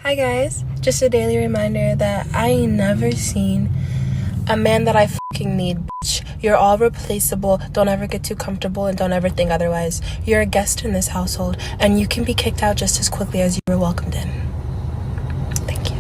Hi guys, just a daily reminder that I ain't never seen a man that I fucking need, bitch. You're all replaceable, don't ever get too comfortable and don't ever think otherwise. You're a guest in this household and you can be kicked out just as quickly as you were welcomed in. Thank you.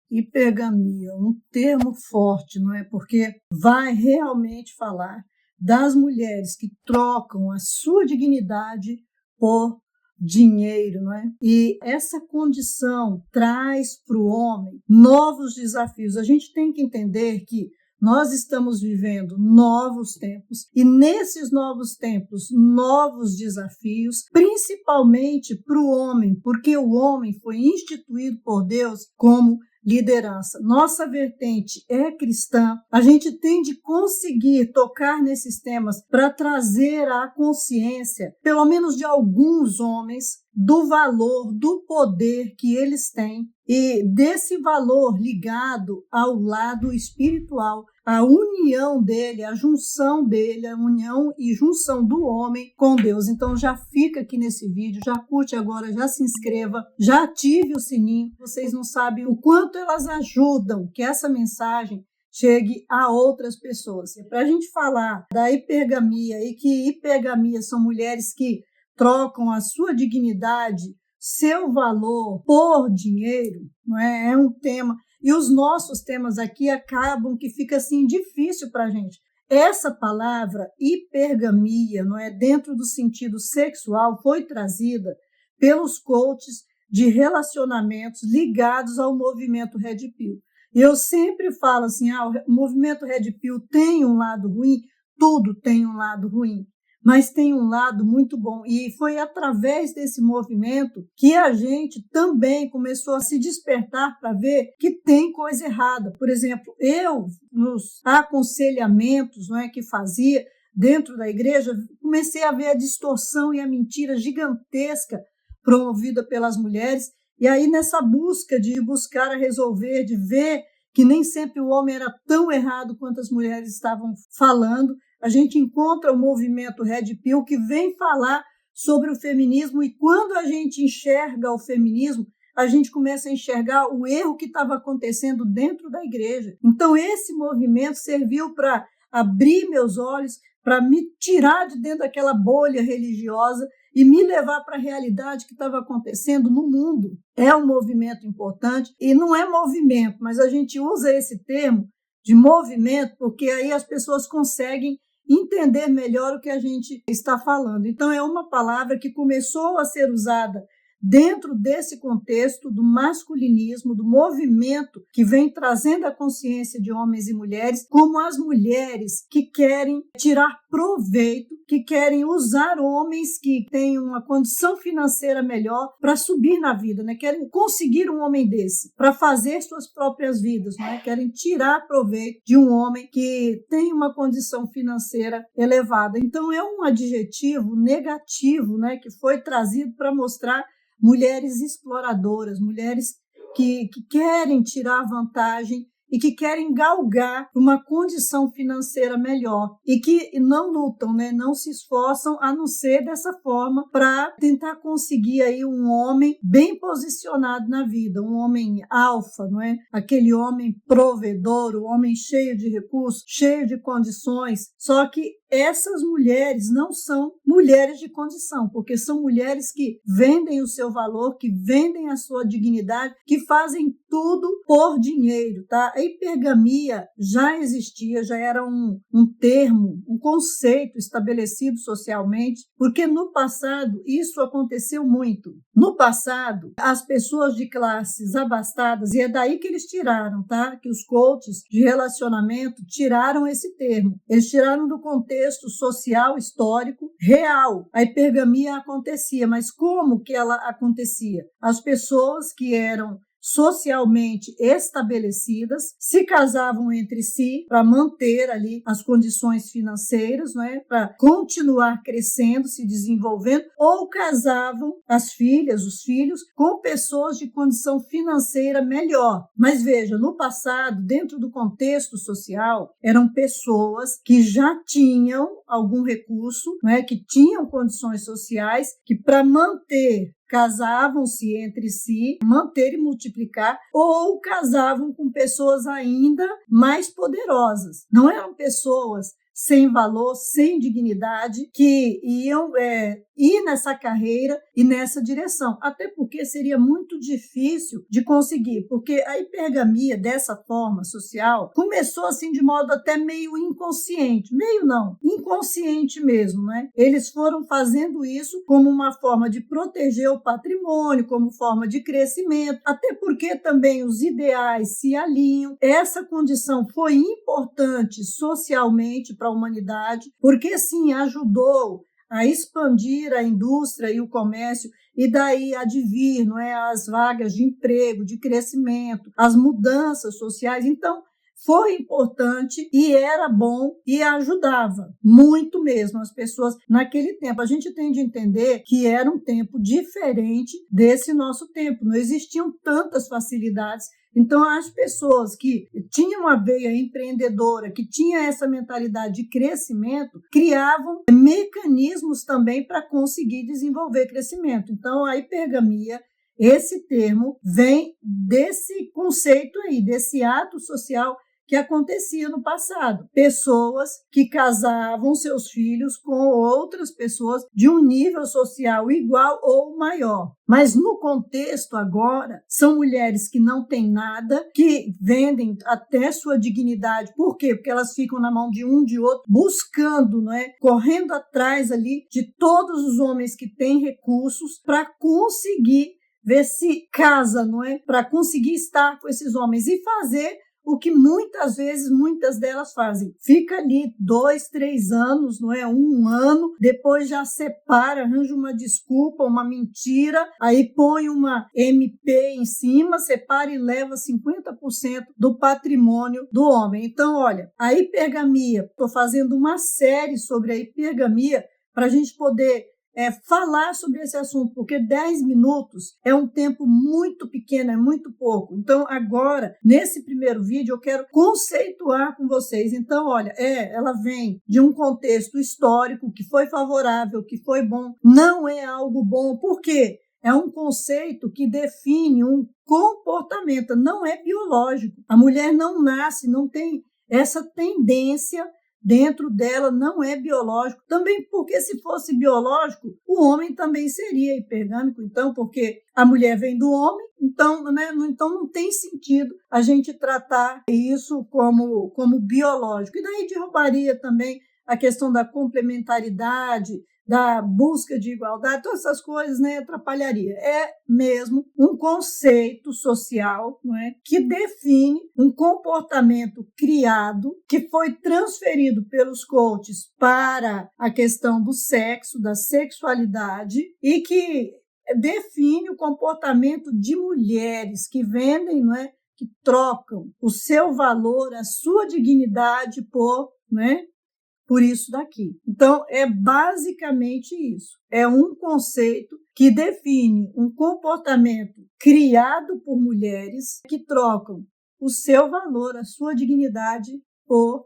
Hipergamia, um termo forte, não é? Porque vai realmente falar das mulheres que trocam a sua dignidade por dinheiro, não é? E essa condição traz para o homem novos desafios. A gente tem que entender que nós estamos vivendo novos tempos e nesses novos tempos, novos desafios, principalmente para o homem, porque o homem foi instituído por Deus como liderança. Nossa vertente é cristã. A gente tem de conseguir tocar nesses temas para trazer à consciência, pelo menos de alguns homens, do valor, do poder que eles têm e desse valor ligado ao lado espiritual, a união dele, a junção dele, a união e junção do homem com Deus. Então já fica aqui nesse vídeo, já curte agora, já se inscreva, já ative o sininho. Vocês não sabem o quanto elas ajudam que essa mensagem chegue a outras pessoas. Para a gente falar da hipergamia e que hipergamia são mulheres que trocam a sua dignidade, seu valor por dinheiro, não é? É um tema. E os nossos temas aqui acabam que fica assim difícil para a gente. Essa palavra hipergamia, não é, dentro do sentido sexual, foi trazida pelos coaches de relacionamentos ligados ao movimento Red Pill. E eu sempre falo assim, o movimento Red Pill tem um lado ruim, tudo tem um lado ruim, mas tem um lado muito bom. E foi através desse movimento que a gente também começou a se despertar para ver que tem coisa errada. Por exemplo, eu, nos aconselhamentos, não é, que fazia dentro da igreja, comecei a ver a distorção e a mentira gigantesca promovida pelas mulheres. E aí, nessa busca de buscar a resolver, de ver que nem sempre o homem era tão errado quanto as mulheres estavam falando, a gente encontra o movimento Red Pill que vem falar sobre o feminismo e quando a gente enxerga o feminismo, a gente começa a enxergar o erro que estava acontecendo dentro da igreja. Então esse movimento serviu para abrir meus olhos, para me tirar de dentro daquela bolha religiosa e me levar para a realidade que estava acontecendo no mundo. É um movimento importante e não é movimento, mas a gente usa esse termo de movimento porque aí as pessoas conseguem entender melhor o que a gente está falando. Então, é uma palavra que começou a ser usada dentro desse contexto do masculinismo, do movimento que vem trazendo a consciência de homens e mulheres, como as mulheres que querem tirar proveito, que querem usar homens que têm uma condição financeira melhor para subir na vida, né? Querem conseguir um homem desse para fazer suas próprias vidas, né? Querem tirar proveito de um homem que tem uma condição financeira elevada. Então é um adjetivo negativo, né? Que foi trazido para mostrar mulheres exploradoras, mulheres que querem tirar vantagem e que querem galgar uma condição financeira melhor e que não lutam, né? Não se esforçam a não ser dessa forma para tentar conseguir aí um homem bem posicionado na vida, um homem alfa, não é? Aquele homem provedor, o homem cheio de recursos, cheio de condições. Só que essas mulheres não são mulheres de condição, porque são mulheres que vendem o seu valor, que vendem a sua dignidade, que fazem tudo por dinheiro, tá? A hipergamia já existia, já era um termo, um conceito estabelecido socialmente, porque no passado isso aconteceu muito. No passado, as pessoas de classes abastadas, e é daí que eles tiraram, tá? Que os coaches de relacionamento tiraram esse termo. Eles tiraram do contexto social, histórico, real. A hipergamia acontecia, mas como que ela acontecia? As pessoas que eram socialmente estabelecidas, se casavam entre si para manter ali as condições financeiras, não é? Para continuar crescendo, se desenvolvendo, ou casavam as filhas, os filhos, com pessoas de condição financeira melhor. Mas veja, no passado, dentro do contexto social, eram pessoas que já tinham algum recurso, não é? Que tinham condições sociais, que para manter casavam-se entre si, manter e multiplicar, ou casavam com pessoas ainda mais poderosas. Não eram pessoas sem valor, sem dignidade, que iam ir nessa carreira e nessa direção. Até porque seria muito difícil de conseguir, porque a hipergamia dessa forma social começou assim de modo até meio inconsciente. Meio não, inconsciente mesmo, né? Eles foram fazendo isso como uma forma de proteger o patrimônio, como forma de crescimento, até porque também os ideais se alinham. Essa condição foi importante socialmente para a humanidade, porque sim, ajudou a expandir a indústria e o comércio, e daí advir, não é, as vagas de emprego, de crescimento, as mudanças sociais. Então, foi importante e era bom e ajudava muito mesmo as pessoas naquele tempo. A gente tem de entender que era um tempo diferente desse nosso tempo, não existiam tantas facilidades. Então, as pessoas que tinham a veia empreendedora, que tinham essa mentalidade de crescimento, criavam mecanismos também para conseguir desenvolver crescimento. Então, a hipergamia, esse termo, vem desse conceito aí, desse ato social que acontecia no passado. Pessoas que casavam seus filhos com outras pessoas de um nível social igual ou maior. Mas no contexto agora, são mulheres que não têm nada, que vendem até sua dignidade. Por quê? Porque elas ficam na mão de um, de outro, buscando, não é? Correndo atrás ali de todos os homens que têm recursos para conseguir ver se casa, não é? Para conseguir estar com esses homens e fazer o que muitas vezes, muitas delas fazem. Fica ali 2, 3 anos, não é? 1 ano, depois já separa, arranja uma desculpa, uma mentira, aí põe uma MP em cima, separa e leva 50% do patrimônio do homem. Então, olha, a hipergamia, estou fazendo uma série sobre a hipergamia para a gente poder falar sobre esse assunto, porque 10 minutos é um tempo muito pequeno, é muito pouco. Então, agora, nesse primeiro vídeo, eu quero conceituar com vocês. Então, olha, ela vem de um contexto histórico que foi favorável, que foi bom, não é algo bom. Por quê? É um conceito que define um comportamento, não é biológico. A mulher não nasce, não tem essa tendência dentro dela, não é biológico. Também porque se fosse biológico, o homem também seria hipergâmico, então, porque a mulher vem do homem, então, né, então não tem sentido a gente tratar isso como biológico. E daí derrubaria também a questão da complementaridade, da busca de igualdade, todas essas coisas, né, atrapalharia. É mesmo um conceito social, não é, que define um comportamento criado, que foi transferido pelos coaches para a questão do sexo, da sexualidade, e que define o comportamento de mulheres que vendem, não é, que trocam o seu valor, a sua dignidade por isso daqui. Então, é basicamente isso. É um conceito que define um comportamento criado por mulheres que trocam o seu valor, a sua dignidade por...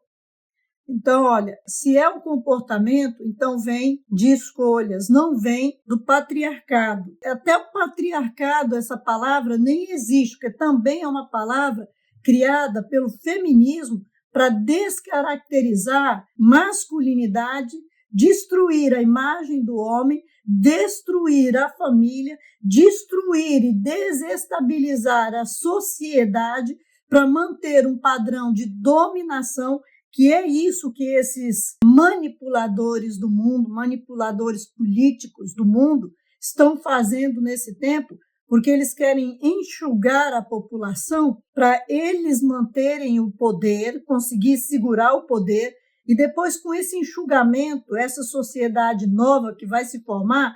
Então, olha, se é um comportamento, então vem de escolhas, não vem do patriarcado. Até o patriarcado, essa palavra nem existe, porque também é uma palavra criada pelo feminismo para descaracterizar masculinidade, destruir a imagem do homem, destruir a família, destruir e desestabilizar a sociedade para manter um padrão de dominação, que é isso que esses manipuladores do mundo, manipuladores políticos do mundo, estão fazendo nesse tempo, porque eles querem enxugar a população para eles manterem o poder, conseguir segurar o poder, e depois, com esse enxugamento, essa sociedade nova que vai se formar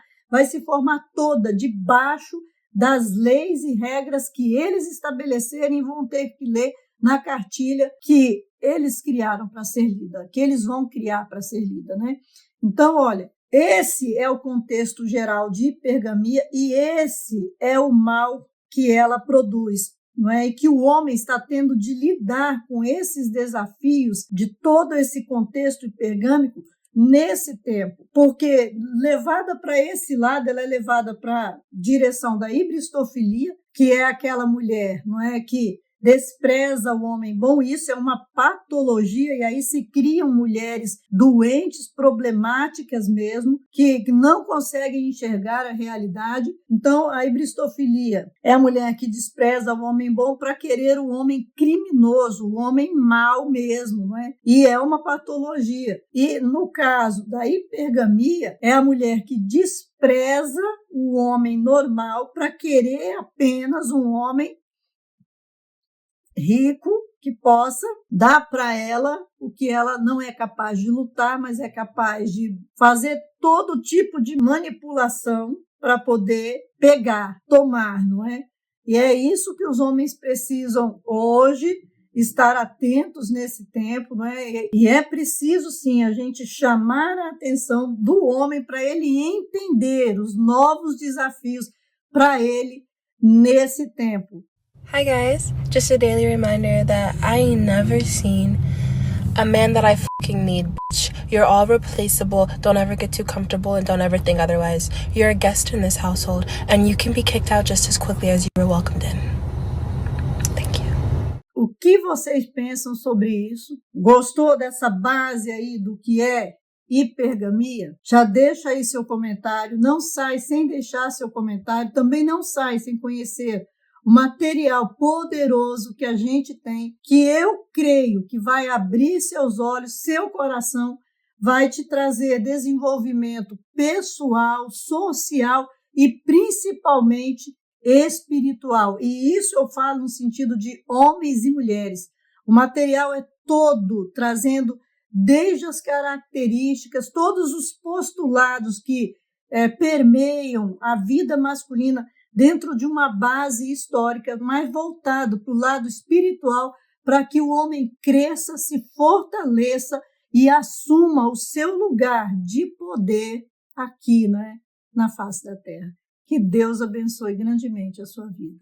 toda debaixo das leis e regras que eles estabelecerem, vão ter que ler na cartilha que eles criaram para ser lida, que eles vão criar para ser lida, né? Então, olha, esse é o contexto geral de hipergamia e esse é o mal que ela produz, não é? E que o homem está tendo de lidar com esses desafios de todo esse contexto hipergâmico nesse tempo, porque levada para esse lado, ela é levada para a direção da hibristofilia, que é aquela mulher, não é, que despreza o homem bom. Isso é uma patologia, e aí se criam mulheres doentes, problemáticas mesmo, que não conseguem enxergar a realidade. Então, a hibristofilia é a mulher que despreza o homem bom para querer o homem criminoso, o homem mau mesmo, não é? E é uma patologia. E no caso da hipergamia, é a mulher que despreza o homem normal para querer apenas um homem rico que possa dar para ela o que ela não é capaz de lutar, mas é capaz de fazer todo tipo de manipulação para poder pegar, tomar, não é? E é isso que os homens precisam hoje estar atentos nesse tempo, não é? E é preciso sim a gente chamar a atenção do homem para ele entender os novos desafios para ele nesse tempo. Hi guys, just a daily reminder that I ain't never seen a man that I fucking need, bitch. You're all replaceable, don't ever get too comfortable and don't ever think otherwise. You're a guest in this household and you can be kicked out just as quickly as you were welcomed in. Thank you. O que vocês pensam sobre isso? Gostou dessa base aí do que é hipergamia? Já deixa aí seu comentário, não sai sem deixar seu comentário, também não sai sem conhecer o material poderoso que a gente tem, que eu creio que vai abrir seus olhos, seu coração, vai te trazer desenvolvimento pessoal, social e principalmente espiritual. E isso eu falo no sentido de homens e mulheres. O material é todo trazendo desde as características, todos os postulados que permeiam a vida masculina dentro de uma base histórica, mais voltado para o lado espiritual, para que o homem cresça, se fortaleça e assuma o seu lugar de poder aqui, né, na face da terra. Que Deus abençoe grandemente a sua vida.